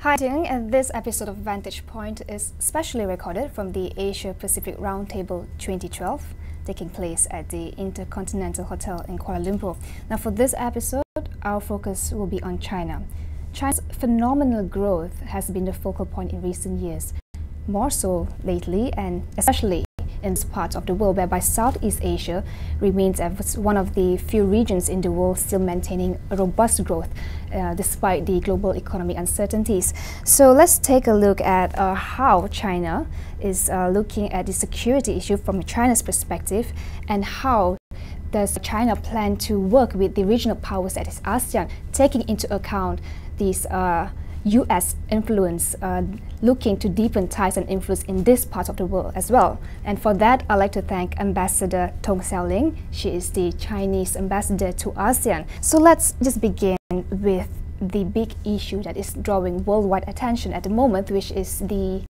Hi, and this episode of Vantage Point is specially recorded from the Asia-Pacific Roundtable 2012, taking place at the Intercontinental Hotel in Kuala Lumpur. Now, for this episode, our focus will be on China. China's phenomenal growth has been the focal point in recent years, more so lately, and especially in parts of the world whereby Southeast Asia remains as one of the few regions in the world still maintaining a robust growth despite the global economic uncertainties. So let's take a look at how China is looking at the security issue from China's perspective, and how does China plan to work with the regional powers that is ASEAN, taking into account these US influence, looking to deepen ties and influence in this part of the world as well. And for that, I'd like to thank Ambassador Tong Xiaoling. She is the Chinese ambassador to ASEAN. So let's just begin with the big issue that is drawing worldwide attention at the moment, which is the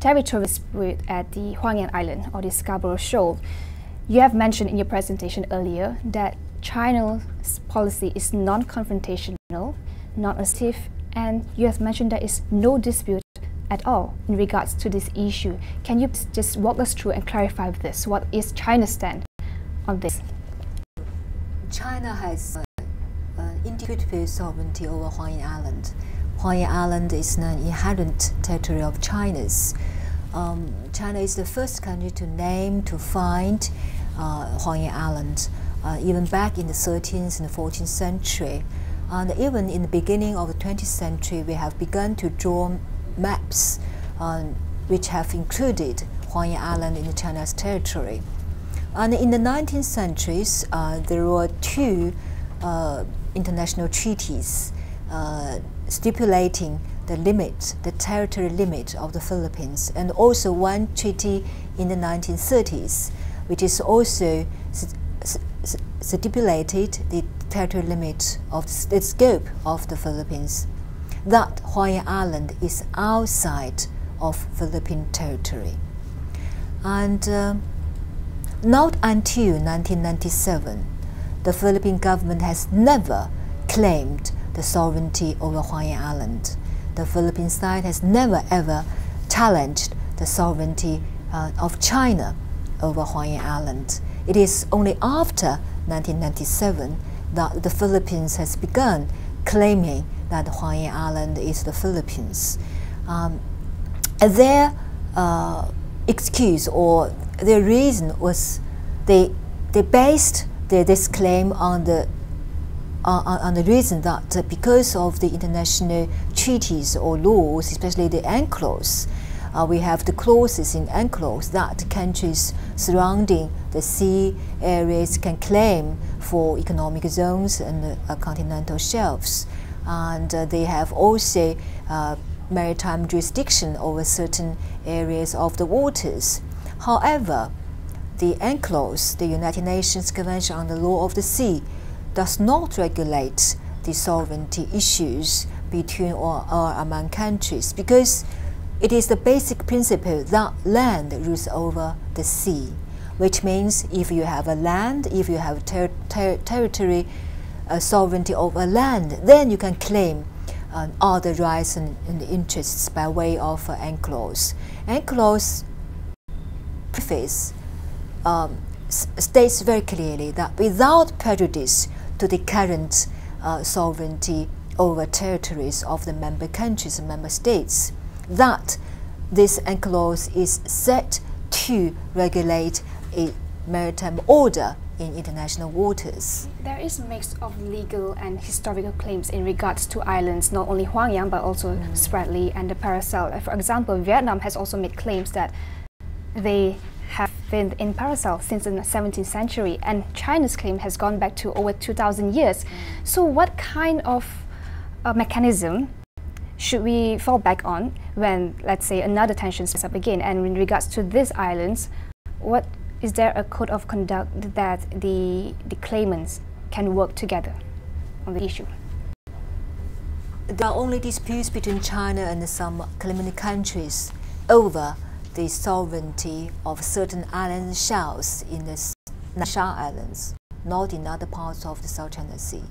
territorial dispute at the Hwang Island, or the Scarborough Shoal. You have mentioned in your presentation earlier that China's policy is non-confrontational, non-assertive, and you have mentioned there is no dispute at all in regards to this issue. Can you just walk us through and clarify this? What is China's stand on this? China has indisputable sovereignty over Hwang Island. Hwang Island is an inherent territory of China's. China is the first country to name, to find Hwang Island, even back in the 13th and 14th century. And even in the beginning of the 20th century, we have begun to draw maps which have included Hwang Island in China's territory. And in the 19th centuries, there were two international treaties stipulating the limit, the territory limit of the Philippines, and also one treaty in the 1930s, which is also stipulated the territory limit of the scope of the Philippines, that Hwang Island is outside of Philippine territory. And not until 1997, the Philippine government has never claimed the sovereignty over Hwang Island. The Philippine side has never ever challenged the sovereignty of China over Hwang Island. It is only after 1997 that the Philippines has begun claiming that Hwang Island is the Philippines. Their excuse or their reason was they based this claim on the reason that because of the international treaties or laws, especially the UNCLOS, we have the clauses in UNCLOS that countries surrounding the sea areas can claim for economic zones and continental shelves. And they have also maritime jurisdiction over certain areas of the waters. However, the UNCLOS, the United Nations Convention on the Law of the Sea, does not regulate the sovereignty issues between or among countries, because it is the basic principle that land rules over the sea, which means if you have a land, if you have territory sovereignty over land, then you can claim all the rights and interests by way of UNCLOS. UNCLOS preface states very clearly that without prejudice to the current sovereignty over territories of the member countries and member states, that this UNCLOS is set to regulate a maritime order in international waters. There is a mix of legal and historical claims in regards to islands, not only Hwang Yang but also Spratly and the Paracel. For example, Vietnam has also made claims that they have been in Paracel since the 17th century, and China's claim has gone back to over 2,000 years. So what kind of mechanism should we fall back on when, let's say, another tension starts up again? And in regards to these islands, what is there a code of conduct that the claimants can work together on the issue? There are only disputes between China and some claimant countries over the sovereignty of certain island shells in the Shan Islands, not in other parts of the South China Sea.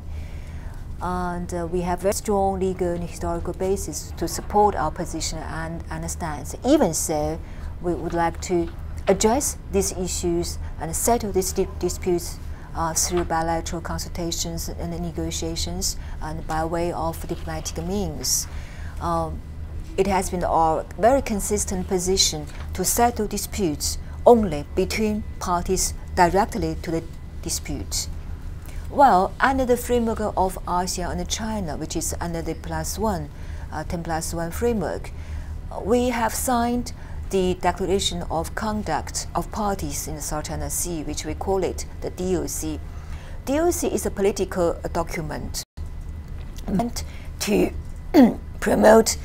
and we have very strong legal and historical basis to support our position and stance. Even so, we would like to address these issues and settle these disputes through bilateral consultations and negotiations and by way of diplomatic means. It has been our very consistent position to settle disputes only between parties directly to the dispute. Well, under the framework of ASEAN and China, which is under the 10+1 framework, we have signed the Declaration of Conduct of Parties in the South China Sea, which we call it the DOC. DOC is a political document meant to promote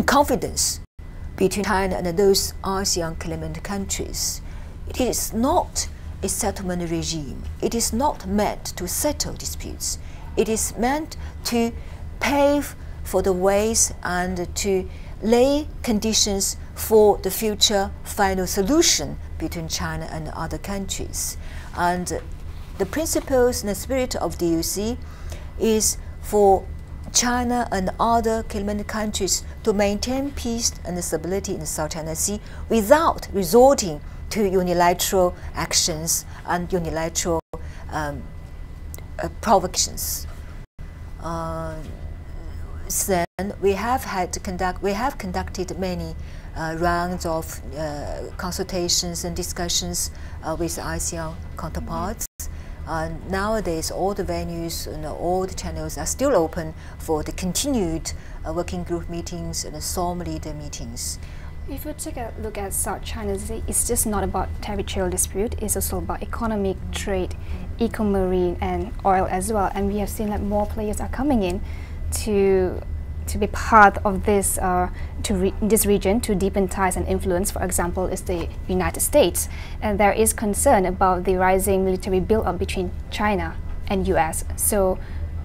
confidence between China and those ASEAN claimant countries. It is not a settlement regime. It is not meant to settle disputes. It is meant to pave for the ways and to lay conditions for the future final solution between China and other countries. And the principles and the spirit of DOC is for China and other claimant countries to maintain peace and stability in the South China Sea without resorting to unilateral actions and unilateral provocations. Then we have conducted many rounds of consultations and discussions with ASEAN counterparts. Nowadays, all the venues and all the channels are still open for the continued working group meetings and SORM leader meetings. If you take a look at South China Sea, it's just not about territorial dispute, it's also about economic, trade, eco-marine and oil as well. And we have seen that more players are coming in to be part of this this region to deepen ties and influence. For example, is the United States, and there is concern about the rising military build-up between China and US. So,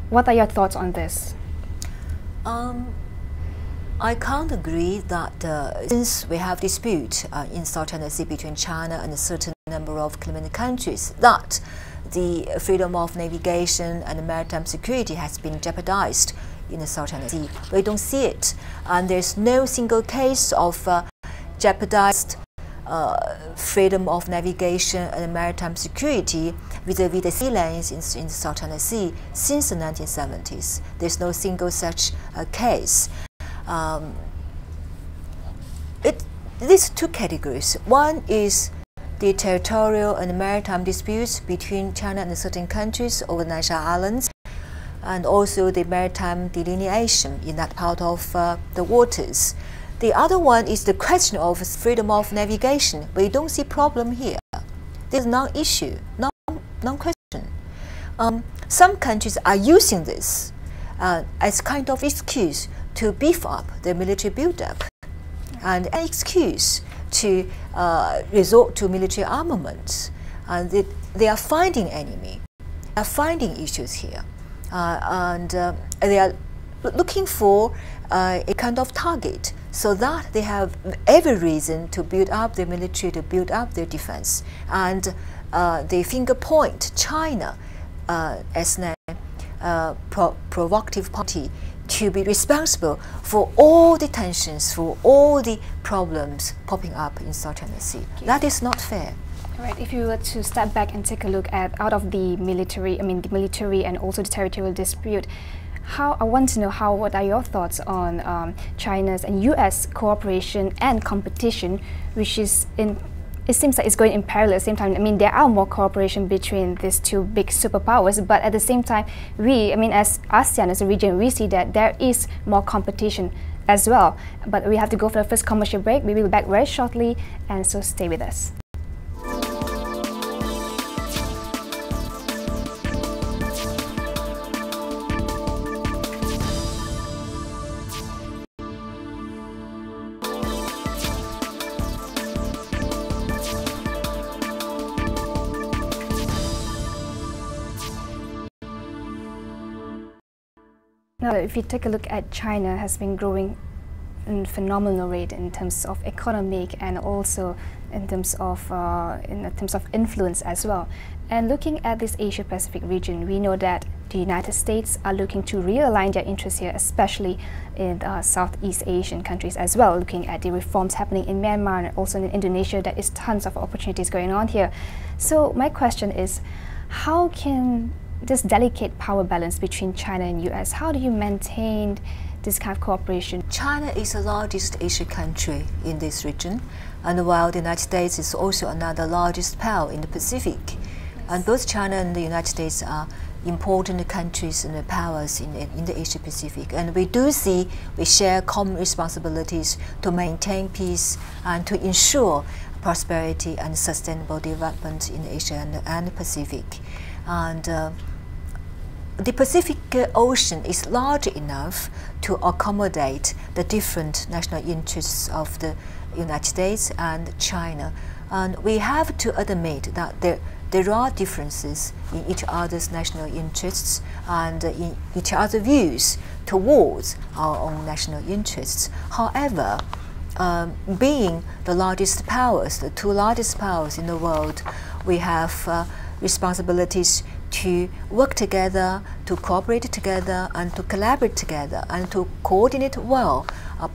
what are your thoughts on this? I can't agree that since we have dispute in South China Sea between China and a certain number of claimant countries, that the freedom of navigation and maritime security has been jeopardized in the South China Sea. We don't see it, and there's no single case of jeopardized freedom of navigation and maritime security vis-a-vis the sea lanes in the South China Sea since the 1970s. There's no single such case. These two categories. One is the territorial and maritime disputes between China and certain countries over the Nansha Islands, and also the maritime delineation in that part of the waters. The other one is the question of freedom of navigation. We don't see problem here. There's non-issue, non-question. Some countries are using this as kind of excuse to beef up their military build-up and an excuse to resort to military armaments. And they are finding enemy, they are finding issues here, and they are looking for a kind of target, so that they have every reason to build up their military, to build up their defense. And they finger point China as a provocative party to be responsible for all the tensions, for all the problems popping up in South China Sea. Okay. That is not fair. Right. If you were to step back and take a look at out of the military, the military and also the territorial dispute, I want to know what are your thoughts on China's and U.S. cooperation and competition, which is it seems like it's going in parallel at the same time. There are more cooperation between these two big superpowers, but at the same time, as ASEAN, as a region, we see that there is more competition as well. But we have to go for the first commercial break. We will be back very shortly, and so stay with us. Now, if you take a look at China, has been growing phenomenal rate in terms of economic and also in terms of influence as well. And looking at this Asia-Pacific region, we know that the United States are looking to realign their interests here, especially in Southeast Asian countries as well, looking at the reforms happening in Myanmar and also in Indonesia. There is tons of opportunities going on here. So my question is, how can this delicate power balance between China and US, how do you maintain this kind of cooperation? China is the largest Asian country in this region, and while the United States is also another largest power in the Pacific. Yes. And both China and the United States are important countries and powers in the Asia Pacific. And we do see we share common responsibilities to maintain peace and to ensure prosperity and sustainable development in Asia and the Pacific. And the Pacific Ocean is large enough to accommodate the different national interests of the United States and China. And we have to admit that there are differences in each other's national interests and in each other's views towards our own national interests. However, being the largest powers, the two largest powers in the world, we have responsibilities to work together, to cooperate together, and to collaborate together, and to coordinate well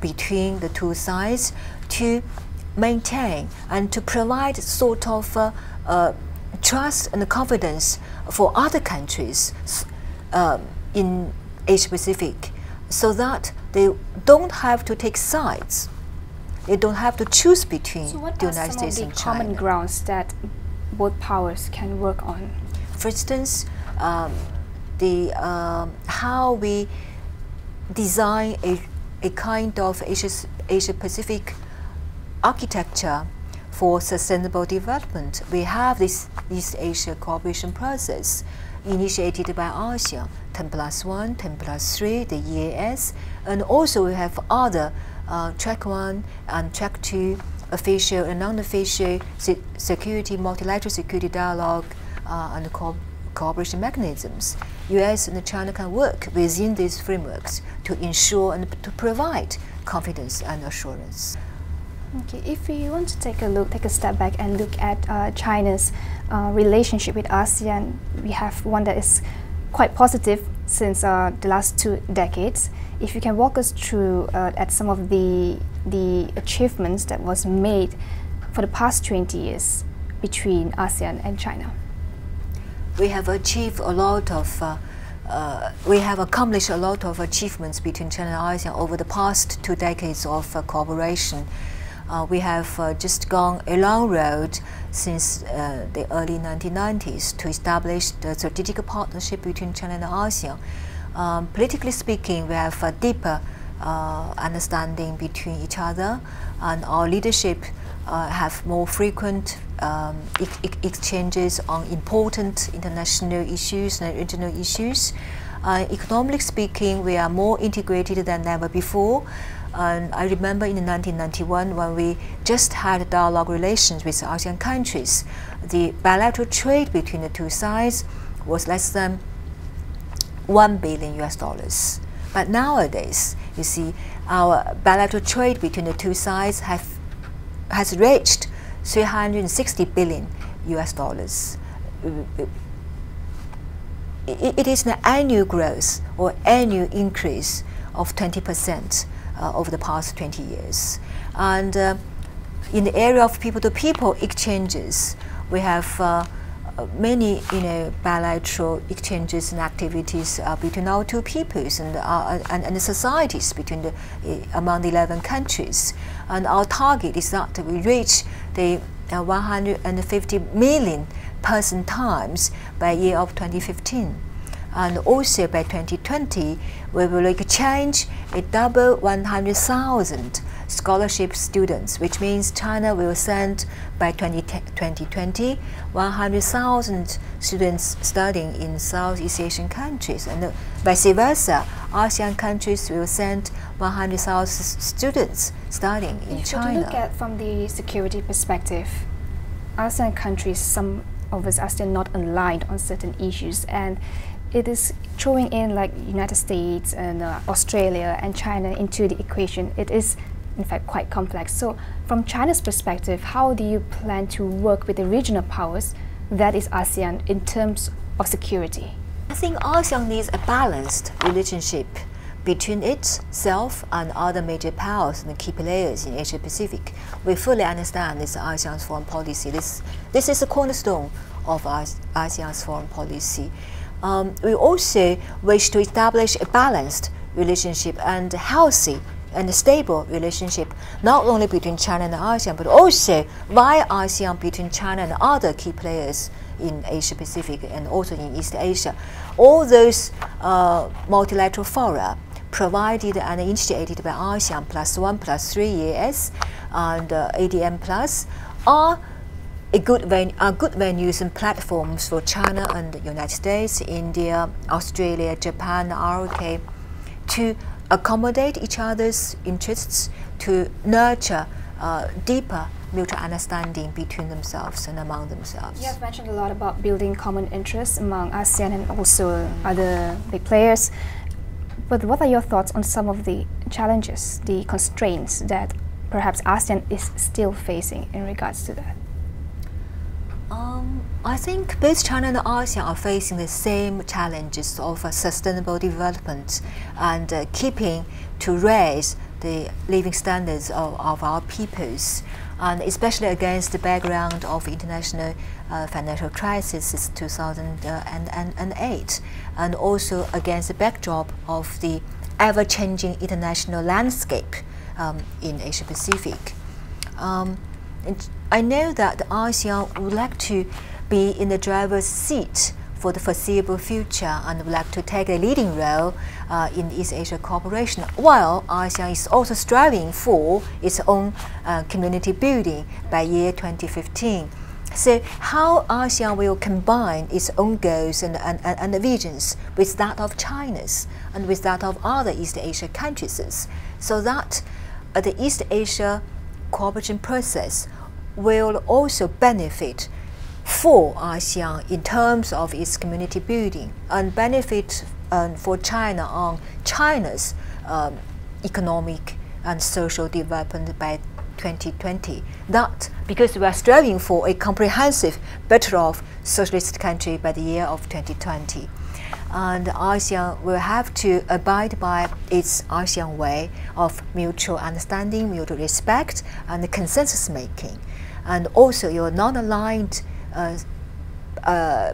between the two sides to maintain and to provide sort of trust and confidence for other countries in Asia Pacific, so that they don't have to take sides. They don't have to choose between the United States and China. So what are some of the common grounds that both powers can work on? For instance, how we design a kind of Asia-Pacific architecture for sustainable development. We have this East Asia cooperation process initiated by ASEAN, 10+1, 10+3, the EAS, and also we have other Track 1 and Track 2 official and non-official security, multilateral security dialogue and cooperation mechanisms. US and China can work within these frameworks to ensure and to provide confidence and assurance. Okay, if we want to take a step back and look at China's relationship with ASEAN, we have one that is quite positive since the last 2 decades. If you can walk us through at some of the achievements that was made for the past 20 years between ASEAN and China. We have achieved a lot of we have accomplished a lot of achievements between China and ASEAN over the past 2 decades of cooperation. We have just gone a long road since the early 1990s to establish the strategic partnership between China and ASEAN. Politically speaking, we have a deeper understanding between each other, and our leadership have more frequent exchanges on important international issues and regional issues. Economically speaking, we are more integrated than ever before. And I remember in 1991 when we just had dialogue relations with ASEAN countries, the bilateral trade between the two sides was less than $1 billion. But nowadays, you see, our bilateral trade between the two sides has reached $360 billion. It is an annual growth or annual increase of 20%. Over the past 20 years. And in the area of people-to-people exchanges, we have many bilateral exchanges and activities between our two peoples and the societies between among the 11 countries. And our target is that we reach the 150 million person times by year of 2015. And also by 2020, we will exchange a double 100,000 scholarship students, which means China will send by 2020 100,000 students studying in Southeast Asian countries, and vice versa, ASEAN countries will send 100,000 students studying in China. To look at from the security perspective, ASEAN countries, some of us are still not aligned on certain issues, and it is throwing in like United States and Australia and China into the equation. It is in fact quite complex. So from China's perspective, how do you plan to work with the regional powers, that is ASEAN, in terms of security? I think ASEAN needs a balanced relationship between itself and other major powers and key players in Asia Pacific. We fully understand this ASEAN's foreign policy. This is a cornerstone of ASEAN's foreign policy. We also wish to establish a balanced relationship and healthy and a stable relationship, not only between China and ASEAN, but also via ASEAN between China and other key players in Asia Pacific and also in East Asia. All those multilateral fora provided and initiated by ASEAN +1 +3 years and ADM Plus are good venues and platforms for China and the United States, India, Australia, Japan, ROK to accommodate each other's interests, to nurture deeper mutual understanding between themselves and among themselves. You have mentioned a lot about building common interests among ASEAN and also other big players. But what are your thoughts on some of the challenges, the constraints that perhaps ASEAN is still facing in regards to that? I think both China and ASEAN are facing the same challenges of sustainable development and keeping to raise the living standards of our peoples, and especially against the background of international financial crisis since 2008, and also against the backdrop of the ever-changing international landscape in Asia Pacific. I know that the ASEAN would like to be in the driver's seat for the foreseeable future and would like to take a leading role in East Asia cooperation, while ASEAN is also striving for its own community building by year 2015. So how ASEAN will combine its own goals and visions with that of China's and with that of other East Asia countries, so that the East Asia cooperation process will also benefit for ASEAN in terms of its community building and benefit for China on China's economic and social development by 2020. That because we are striving for a comprehensive, better off socialist country by the year of 2020. And ASEAN will have to abide by its ASEAN way of mutual understanding, mutual respect, and consensus making, and also your non-aligned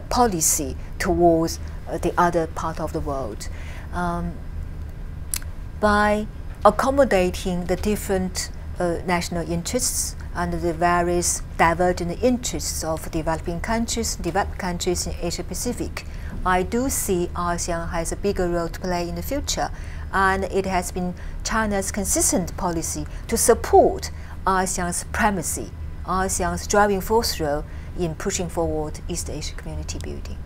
policy towards the other part of the world. By accommodating the different national interests and the various divergent interests of developed countries in Asia Pacific, I do see ASEAN has a bigger role to play in the future, and it has been China's consistent policy to support ASEAN's primacy, ASEAN's driving force role in pushing forward East Asia community building.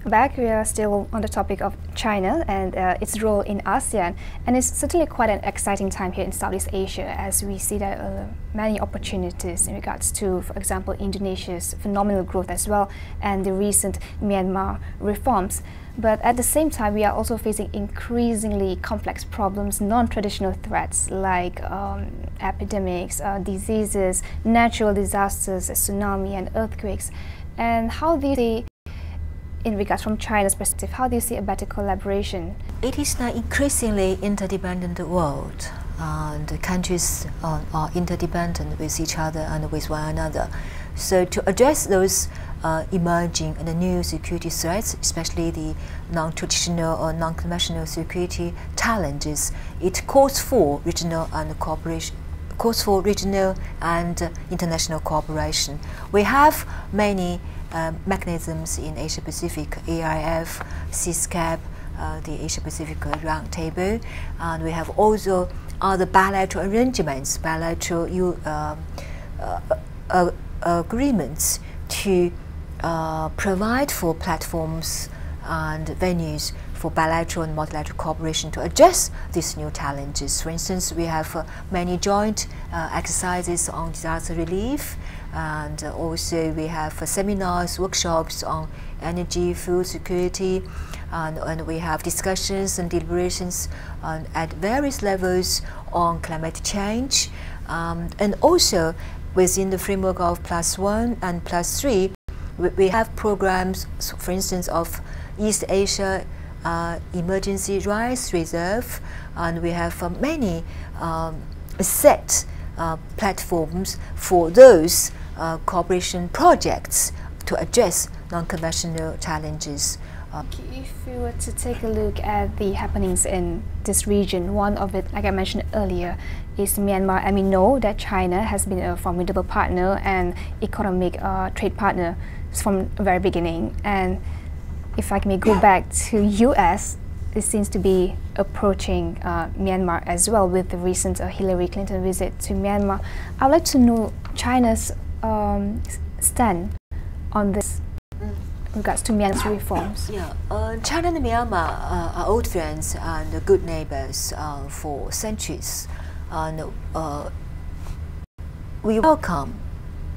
Back, we are still on the topic of China and its role in ASEAN, and it's certainly quite an exciting time here in Southeast Asia, as we see that many opportunities in regards to, for example, Indonesia's phenomenal growth as well, and the recent Myanmar reforms. But at the same time, we are also facing increasingly complex problems, non-traditional threats like epidemics, diseases, natural disasters, tsunami and earthquakes. And how do you see, in regards from China's perspective, how do you see a better collaboration? It is an increasingly interdependent world, and countries are interdependent with each other and with one another. So to address those emerging and new security threats, especially the non-traditional or non-conventional security challenges, it calls for regional and international cooperation. We have many mechanisms in Asia Pacific, AIF, CSCAP, the Asia-Pacific Roundtable, and we have also other bilateral arrangements, bilateral agreements to provide for platforms and venues for bilateral and multilateral cooperation to address these new challenges. For instance, we have many joint exercises on disaster relief, and also we have seminars, workshops on energy, food security, and we have discussions and deliberations at various levels on climate change, and also within the framework of +1 and +3, we have programs, for instance, of East Asia Emergency Rice Reserve, and we have many set platforms for those cooperation projects to address non-conventional challenges. If we were to take a look at the happenings in this region, one of it, like I mentioned earlier, is Myanmar, and we know that China has been a formidable partner and economic trade partner from the very beginning. And if I may go back to US, it seems to be approaching Myanmar as well with the recent Hillary Clinton visit to Myanmar. I'd like to know China's stand on this in regards to Myanmar's reforms. Yeah, China and Myanmar are old friends and good neighbors for centuries. And we welcome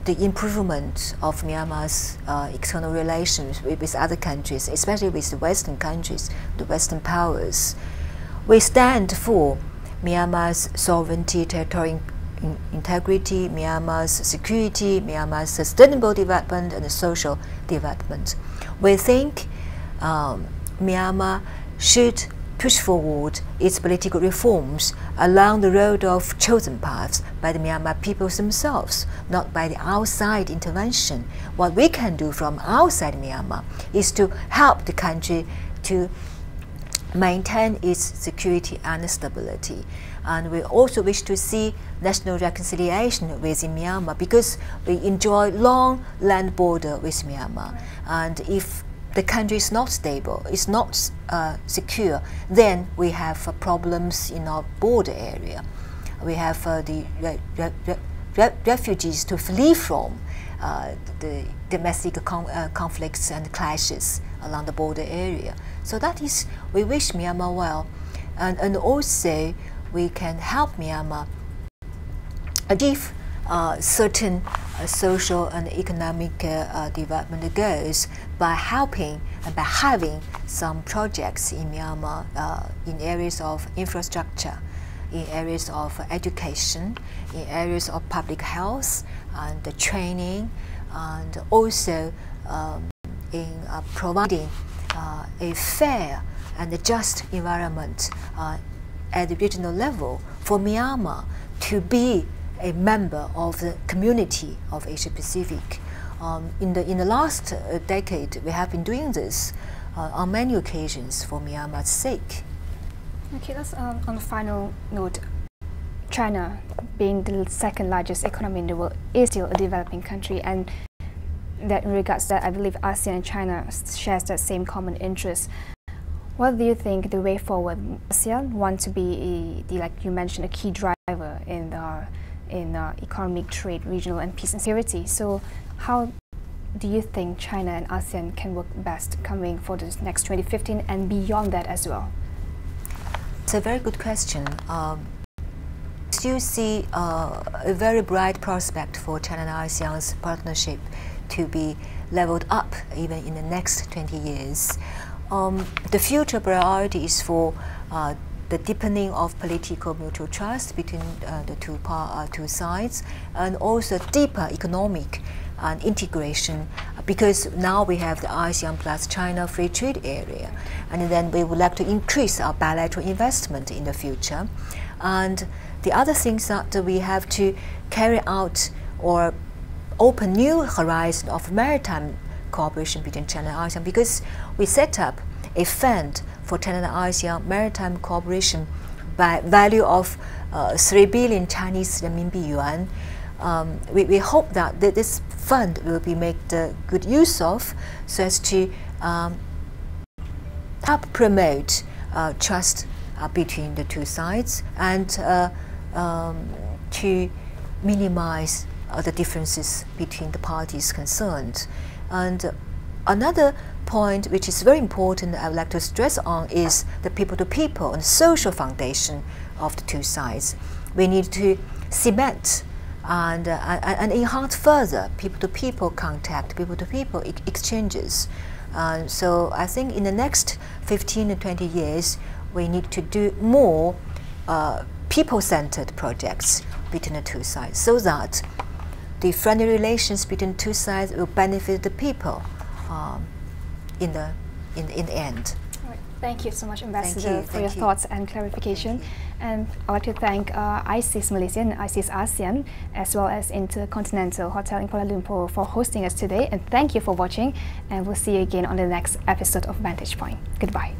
the improvement of Myanmar's external relations with other countries, especially with the Western countries, the Western powers. We stand for Myanmar's sovereignty, territorial integrity, Myanmar's security, Myanmar's sustainable development and social development. We think Myanmar should push forward its political reforms along the road of chosen paths by the Myanmar people themselves, not by the outside intervention. What we can do from outside Myanmar is to help the country to maintain its security and stability. And we also wish to see national reconciliation within Myanmar, because we enjoy long land border with Myanmar. And if the country is not stable, it's not secure, then we have problems in our border area. We have the refugees to flee from the domestic conflicts and clashes along the border area. So that is, we wish Myanmar well, and also we can help Myanmar achieve certain social and economic development goals by helping and by having some projects in Myanmar in areas of infrastructure, in areas of education, in areas of public health and training, and also in providing a fair and a just environment at the regional level for Myanmar to be a member of the community of Asia Pacific. In the last decade, we have been doing this on many occasions for Myanmar's sake. Okay, that's on the final note. China, being the second largest economy in the world, is still a developing country, and that in regards to that, I believe ASEAN and China shares that same common interest. What do you think the way forward? ASEAN want to be, like you mentioned, a key driver in economic trade, regional and peace and security. So how do you think China and ASEAN can work best coming for this next 2015 and beyond that as well? It's a very good question. Still see a very bright prospect for China and ASEAN's partnership to be leveled up even in the next 20 years. The future priority is for the deepening of political mutual trust between the two sides, and also deeper economic integration, because now we have the ASEAN plus China free trade area, and then we would like to increase our bilateral investment in the future. And the other things that we have to carry out or open new horizon of maritime cooperation between China and ASEAN, because we set up a fund for China and ASEAN maritime cooperation by value of 3 billion Chinese renminbi yuan. We hope that this fund will be made good use of, so as to help promote trust between the two sides and to minimize the differences between the parties concerned. And another point which is very important I would like to stress on is the people-to-people and social foundation of the two sides. We need to cement and enhance further people-to-people contact, people-to-people exchanges. So I think in the next 15 to 20 years, we need to do more people-centered projects between the two sides, so that the friendly relations between two sides will benefit the people in the end. All right. Thank you so much, Ambassador, for your thoughts and clarification. And I'd like to thank ISIS Malaysia and ISIS ASEAN, as well as Intercontinental Hotel in Kuala Lumpur, for hosting us today. And thank you for watching. And we'll see you again on the next episode of Vantage Point. Goodbye.